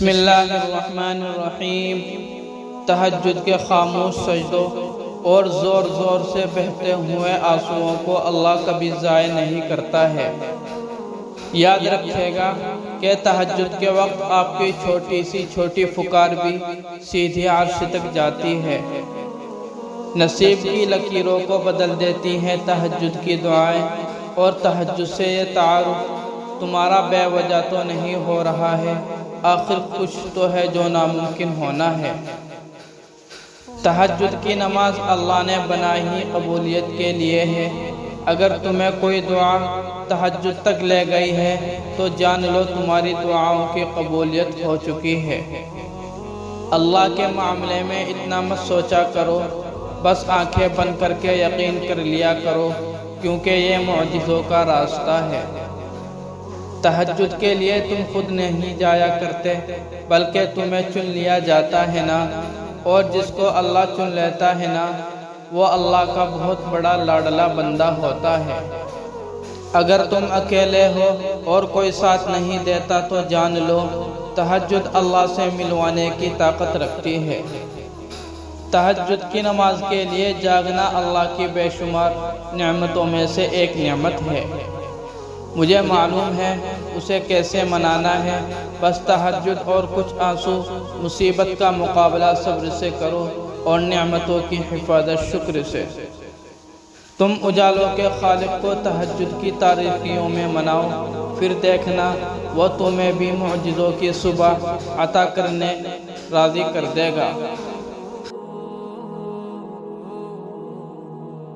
بسم اللہ الرحمن الرحیم۔ تہجد کے خاموش سجدوں اور زور زور سے بہتے ہوئے آنسوؤں کو اللہ کبھی ضائع نہیں کرتا ہے۔ یاد رکھیے گا کہ تہجد کے وقت آپ کی چھوٹی سی چھوٹی پکار بھی سیدھی عرش تک جاتی ہے، نصیب کی لکیروں کو بدل دیتی ہیں تہجد کی دعائیں۔ اور تہجد سے یہ تعارف تمہارا بے وجہ تو نہیں ہو رہا ہے، آخر کچھ تو ہے جو ناممکن ہونا ہے۔ تہجد کی نماز اللہ نے بنائی ہی قبولیت کے لیے ہے۔ اگر تمہیں کوئی دعا تہجد تک لے گئی ہے تو جان لو تمہاری دعاؤں کی قبولیت ہو چکی ہے۔ اللہ کے معاملے میں اتنا مت سوچا کرو، بس آنکھیں بند کر کے یقین کر لیا کرو، کیونکہ یہ معجزوں کا راستہ ہے۔ تہجد کے لیے تم خود نہیں جایا کرتے، بلکہ تمہیں چن لیا جاتا ہے نا، اور جس کو اللہ چن لیتا ہے نا، وہ اللہ کا بہت بڑا لاڈلا بندہ ہوتا ہے۔ اگر تم اکیلے ہو اور کوئی ساتھ نہیں دیتا تو جان لو تہجد اللہ سے ملوانے کی طاقت رکھتی ہے۔ تہجد کی نماز کے لیے جاگنا اللہ کی بے شمار نعمتوں میں سے ایک نعمت ہے۔ مجھے معلوم ہے اسے کیسے منانا ہے، بس تہجد اور کچھ آنسو مصیبت کا مقابلہ صبر سے کرو اور نعمتوں کی حفاظت شکر سے۔ تم اجالوں کے خالق کو تہجد کی تاریکیوں میں مناؤ، پھر دیکھنا وہ تمہیں بھی معجزوں کی صبح عطا کرنے راضی کر دے گا۔